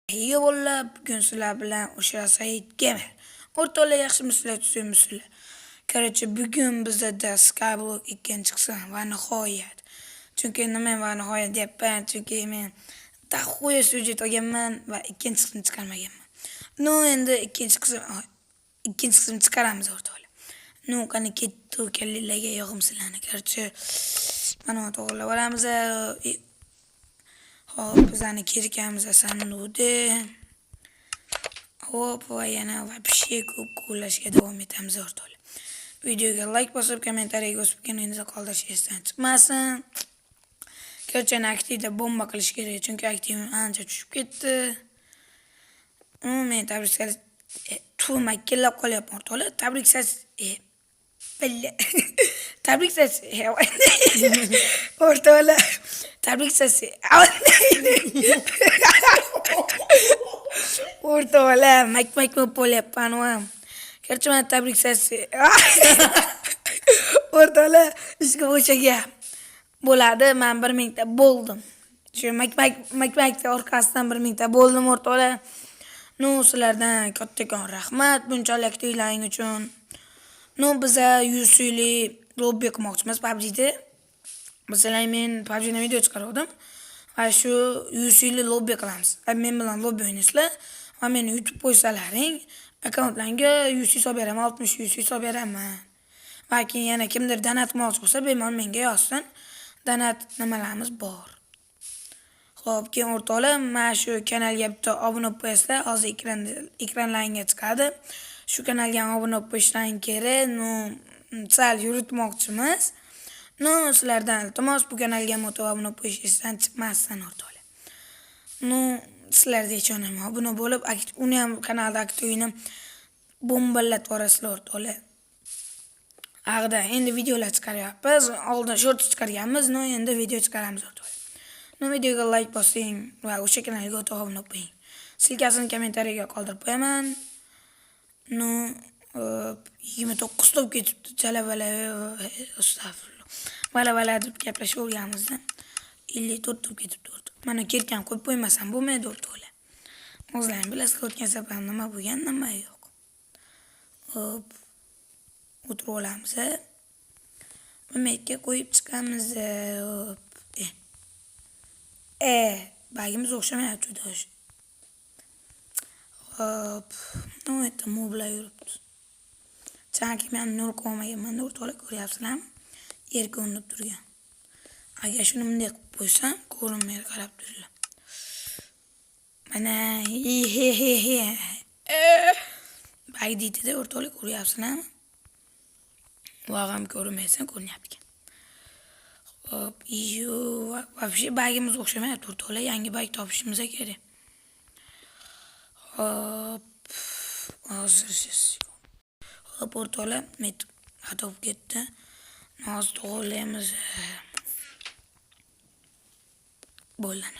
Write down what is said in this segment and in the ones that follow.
Yo bolalar, bugun sizlar bilan o'sha Said Gamer. O'rtoqlar yaxshimisizlar, tushunmisizlar? Короче, bugun bizda Skyblock ikkinchi qism va nihoyat. Chunki nima va nihoyat deyapman? Chunki men dahoya syujet olganman va ikkinchi qismni chiqarmaganman. No, endi ikkinchi qism chiqaramiz o'rtoqlar. No, qani ketdi kelinglarga yo'g'imsizlarni. Короче, mana to'g'rilab olamiz. Hop, bizani kirkamiz sanudi. Hop, va yana вообще ko'p qo'llashga davom etamiz o'rtoqlar. Videoga like bosib, kommentariyaga yozib qo'yganingizni qoldirishni esdan chiqmasin. Ko'chani aktivda bomba qilish kerak, chunki aktivim ancha tushib ketdi. Men tabriklash makillab qolyapman o'rtoqlar. Tabriklash tabriklash o'rtoqlar. Tabriklash o'rtoqlar, mak bo'lyapman ham. Короче, men tabriklash o'rtoqlar, ishga o'sha gap bo'ladi. Men 1000 ta bo'ldim. Shu makmakning orqasidan 1000 ta bo'ldim o'rtoqlar. No, sizlardan kattakon rahmat bunchalik aktivlaring uchun. No, biz 100 yillik lobby qilmoqchimiz PUBG'da. Masalan, men PUBG'da video chiqardim. Va shu 100 yillik lobby qilamiz. Men bilan lobby o'ynaysizlar va meni YouTube qo'ysalaring, akkauntlarga 100 hisob beraman, 60 hisob beraman. Va keyin yana kimdir donat qilmoqchi bo'lsa, bemalol menga yozsin. Donat nimalarimiz bor. Xo'p, keyin o'rtoqlar, mana shu kanalga bitta obuna bo'lib qo'yasizlar, hozir ekranlaringga chiqadi. Shu kanalga obuna bo'lib qo'yishing kerak. No, sal yuritmoqchimiz. No, sizlardan iltimos bu kanalga obuna bo'lib qo'yishingizdan chiqmasdan o'rtoqlar. No, sizlarga ishonaman. Obuna bo'lib, uni ham kanalda aktivini bombalatib yuborasizlar o'rtoqlar. Ag'da endi videolar chiqaryapmiz. Oldin short chiqarganmiz, no endi video chiqaramiz o'rtoqlar. No, videoga like bosing va o'sha kanalga obuna bo'ling. Silkasini kommentariyaga qoldirib qo'yaman. No, 29 top ketibdi. Jalavala, astag'firullah. Vala deb gaplashaverganmizda 54 top ketibdi o'rtoq. Mana kirkan qo'yib qo'ymasam bo'lmaydi o'rtoqlar. O'zlaring bilasizlar o'tgan safar nima bo'lgan, nima yo'q. Hop. O'tirib olamiz. Makka qo'yib chiqamiz. Hop. Bagimiz o'xshamayapti dosh. Hop. No, endi moblar yuribdi. Chunki men nur qo'ymaganman, o'rtoqlar ko'ryapsizlarmi? Yer ko'rinib turgan. Agar shuni bunday qilib qo'ysam, ko'rinmaydi, qarab turinglar. Mana bag deydi-da o'rtoqlar, ko'ryapsizlarmi? Vag'am ko'rinmaysan, ko'rinyapti. Hop, вообще bagimiz o'xshamayapti o'rtoqlar, yangi bag topishimiz kerak. Hop, hozir hop o'rtoqlar, xato bo'lib ketdi. Hozir to'g'rilaymiz. Bo'ladi.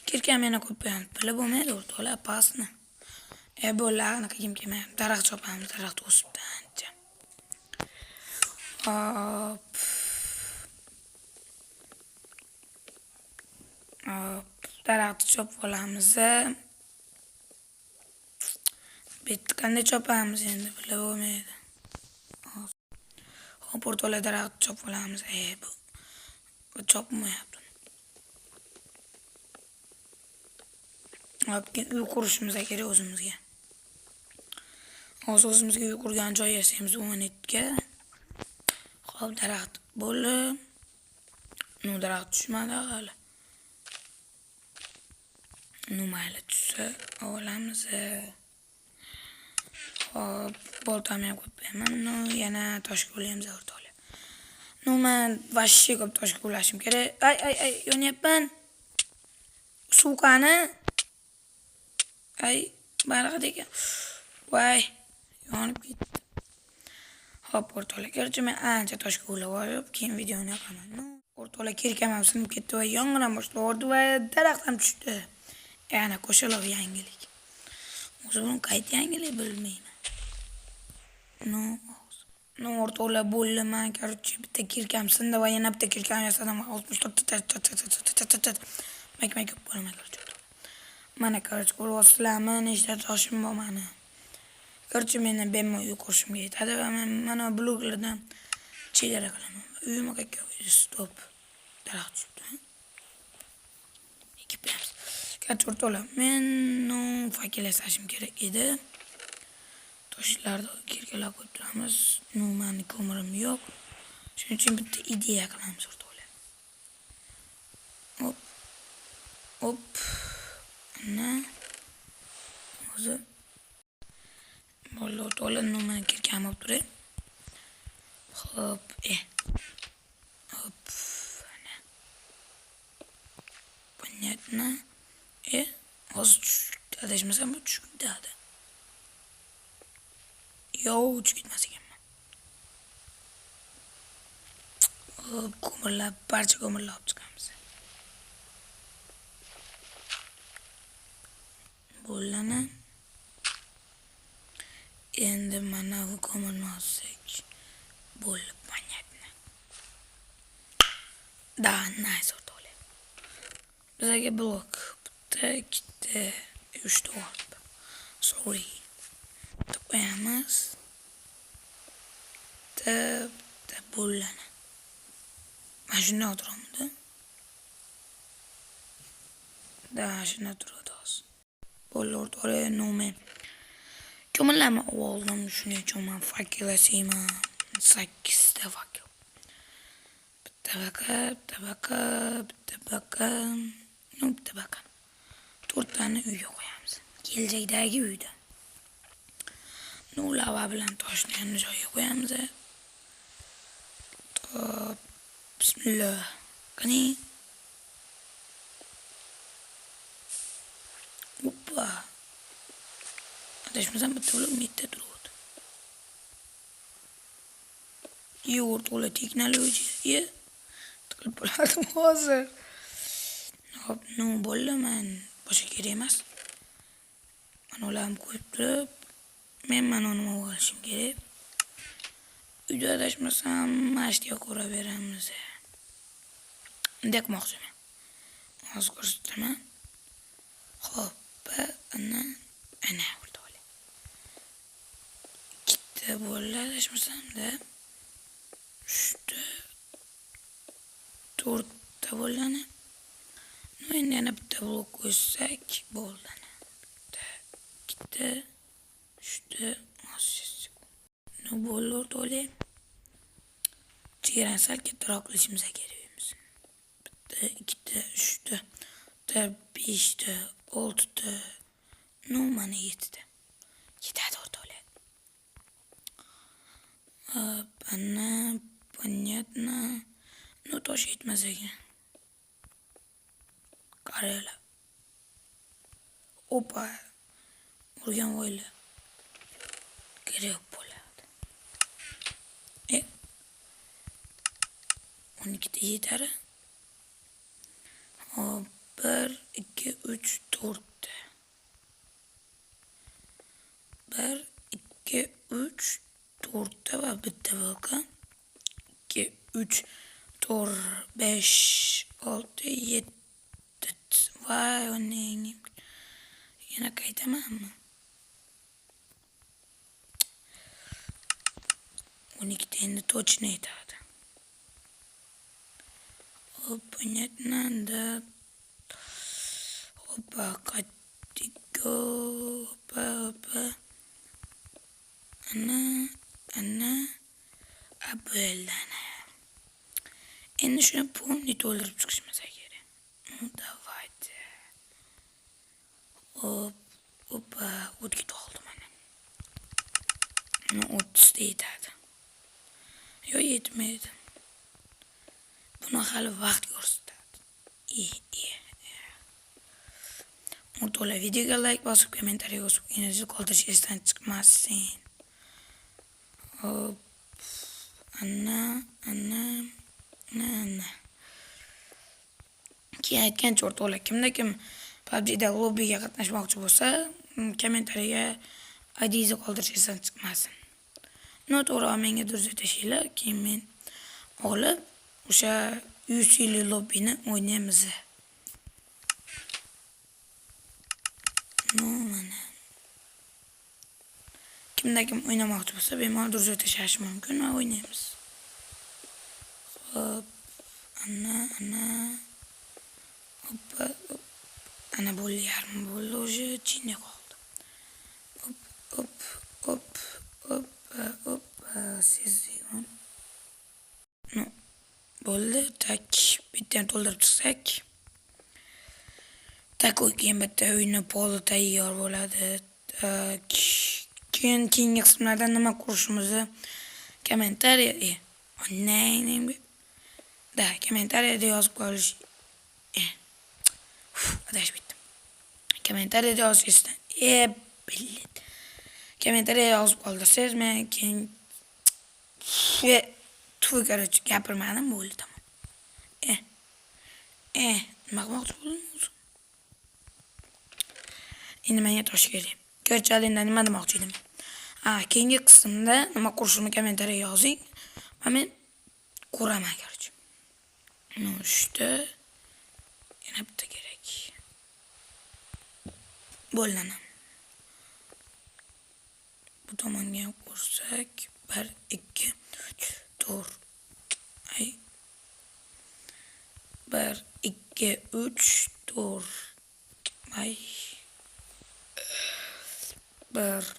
Kirkam yana qo'yib pilla bo'lmaydi o'rtoqlar, pasni. Bo'larni qilgim kelmayapti. Daraxt chopamiz, daraxt o'sibdi ancha. Hop. Daraxtni chopib olamiz. Bitta qanday chopamiz endi pilla bo'lmaydi. Hop, o'rtoqlar, daraxtni chopib olamiz. Bu chopmayapti. Hop, uy qurishimiz kerak o'zimizga. Hozir o'zimizga uy qurgan joy yasaymiz 10 ga. Hop, daraxt bo'ldi. No, daraxt tushmadi hali. No, mayli tushsa olamiz. Hop, boltamni ham qo'yib qo'yaman. No, yana tosh qo'yamiz o'rtoqlar. No, men vashshi ko'p tosh qo'ylashim kerak. Ay, yonyapman. Suv qani? Ay, baliq ekan. Voy, yonib ketdi. Hop, o'rtoqlar, ko'rchi men ancha tosh qo'ylab olib, keyin videoni yoqaman. No, o'rtoqlar, kirkam ham sinib ketdi va yong'in boshladi va daraxt ham tushdi. Yana qo'shilib yangilik. O'zi buni qayta yangilik bilmayman. No, o'rtoqlar, bo'ldi. Men ko'rchi bitta kirkam sindi va yana bitta kirkam yasadim. 64 makmak bo'lmay ko'rchi. Mana korchi ko'ryapsizlarmi, nechta toshim bor mani. Korchi meni bemalol yuqorishimga yetadi va men mana bloklardan chegara qilaman. Uyim qayerga stop. Daraxt tushibdi. Ikki piyamiz. Korchi o'rtoqlar, men fakir yasashim kerak edi. Toshlarni kirkalab qo'yib turamiz. Mani ko'mirim yo'q. Shuning uchun bitta ideya qilamiz o'rtoqlar. Hop. Hop. Ana. Hozir Bollar to'la nima kirkam olib turay. Hop, Hop. Ana. Понятно. Hozir adashmasam bu tushib ketadi. Yo'q, tushib ketmas ekanman. Hop, ko'mirlab, barcha ko'mirlar olib chiqamiz. Bo'lani. Endi mana bu ko'mirni olsak bo'lib, понятно. Da, nice o'rtoqlar. Bizga blok bitta, ikkita, 3 ta olib. Sorry. Qo'yamiz. Bitta bo'lani. Mana shunday o'tiramda. Da, shunday turadi hozir. Bo'llar o'rtoqlar, nomen. Ko'mirlarni oldim, shuning uchun men fakirlasayman. 8 ta fakir. Bitta baka. 4 tani uyga qo'yamiz. Kelajakdagi uyda. Lava bilan toshni ham joyiga qo'yamiz. Bismillah. Qani. Hoppa. Adashmasam bitta bo'lib mitta turadi. O'rtoqlar, texnologiya qilib bo'ladi hozir. Hop, nima bo'ldi? Men boshqa kerak emas. Mana ularni qo'yib turib, men mana nima olishim kerak. Uyda adashmasam, mashtiga ko'raveramiz. Bunday qilmoqchiman. Hozir ko'rsataman. Hop, ana o'rtoqlar. Ikkita bo'ldi adashmasam-da. 3 ta 4 ta bo'ldi. Endi yana bitta blok qo'ysak bo'ldi. Bitta, ikkita, 3 ta, nima bo'ldi o'rtoqlar? Chegarani sal kattaroq qilishimiz kerak. Bitta, ikkita, 3 ta, 5 ta, 6 ta, mana 7 ta. Yetadi o'rtoqlar. Ana, понятно. Tosh yetmas ekan. Qaranglar. Opa. Urgan voylar. Kerak bo'ladi. 12 ta yetadi. Hop, 1, 2, 3, 4 ta. 1, 2, 3, 4 ta va bitta volkan. 2, 3, 4, 5, 6, 7. Vay, oning. Yana qaytamanmi? 12 ta endi точно yetadi. Hop, понятно, да. Hoppa, qaytdik. Hoppa. Ana. Bo'ldi. Endi shuni polni to'ldirib chiqishimiz kerak. Davaydi. Hoppa, o'tga oldi mana. 30 ta yetadi. Yo'q, yetmaydi. Buni hali vaqt ko'rsatadi. O'rtoqlar, videoga like bosib, kommentariy yozib, qo'yingizni qoldirish esdan chiqmasin. Hop. Ana. Keyin aytgancha o'rtoqlar, kim PUBG'da lobbiga qatnashmoqchi bo'lsa, kommentariga ID'ni qoldirish esdan chiqmasin. To'g'ri, menga durust tashinglar, keyin men olib o'sha UC'li lobbini o'ynaymiz. No, mana. Kimda kim o'ynamoqchi bo'lsa, bemalol durja tashlash mumkin va o'ynaymiz. Hop, ana. Hoppa, hop. Ana bo'ldi, yarim bo'ldi, o'sha chinda qoldi. Hop, sezdim. No, bo'ldi, tak, bitta to'ldirib chiqsak. Tak o'ygan bitta o'yinni poli tayyor bo'ladi. Tak. Keyingi qismlarda nima ko'rishimizni kommentariyada yozib qolish. Adash bitdim. Kommentariyada yozishdan. Billet. Kommentariyada yozib qoldirsangiz men keyin korоче gapirmadim, bo'ldi tamom. Nima qilmoqchi bo'ldim o'zi? Endi menga tosh kerak. Ko'rchalinda nima demoqchi edim? Keyingi qismda nima ko'rishimni kommentariyaga yozing. Men ko'raman короче. Ishda yana bitta kerak. Bo'lanam. Bu tomonga ham ko'rsak 1 2 3 4. 1 2 3 4. 1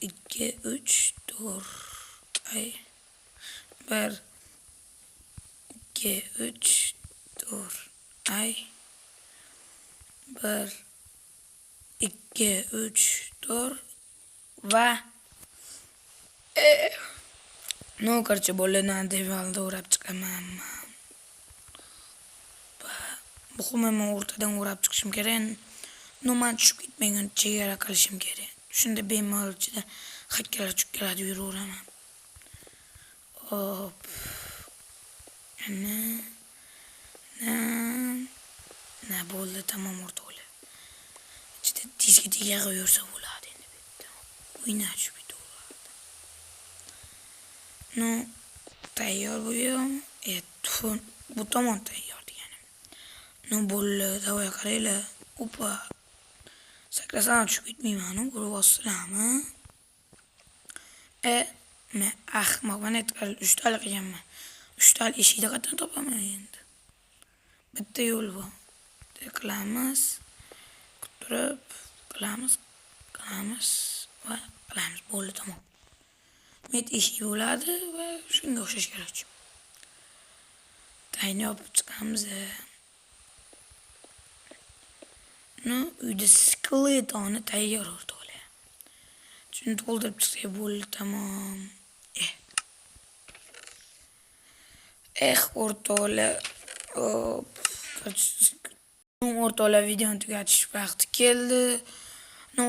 2 3 4. 1 2 3 4. 1 2 3 4 va no короче bo'ladigan devalda o'rab chiqaman. Muhimi o'rtadan o'rab chiqishim kerak. Men tushib ketmagan chegara qilishim kerak. Shunda bemalol ichida hakkalar chukkalar yuraveraman. Hop. Na bo'ldi, tamom o'rtoqlar. Ichida tezga qo'yursa bo'ladi endi bitta. O'ynash bitta bo'ladi. No, tayyor bo'lyapman. Bu tomon tayyor deganim. No bo'ldi, davay qaranglar. Opa. Sakrasam tushib ketmayman, ko'rib olsizlarmi? Men ahmoqman, 3 tali qilganman. 3 tali eshikda qatdan topaman endi. Bitta yo'l bor. Qilamiz. Kuturib, qilamiz va qilamiz. Bo'ldi, tamom. Met eshik bo'ladi va shunga o'xshash kerak. Tayni yopib chiqamiz. Uyda skletoni tayyor o'rtoqlar. Shuni to'ldirib chiqsak bo'ldi, tamom. O'rtoqlar. O'rtoqlar, videoni tugatish vaqti keldi.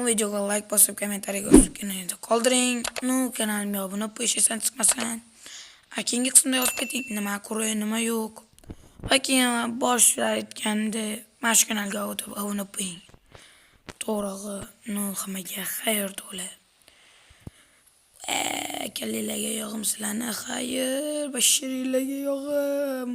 Videoga like bosib, kommentariyaga yozib qoldiring. Kanalimga obuna bo'lish esdan chiqmasin. Keyingi qismda yozib keting, nima ko'ray, nima yo'q. Va keyin boshida aytganda mana shu kanalga obuna bo'ling. To'g'ri, hammaga xayr o'rtoqlar. Kalinglarga yog'im sizlarni, xayr, bashiringlarga yog'im.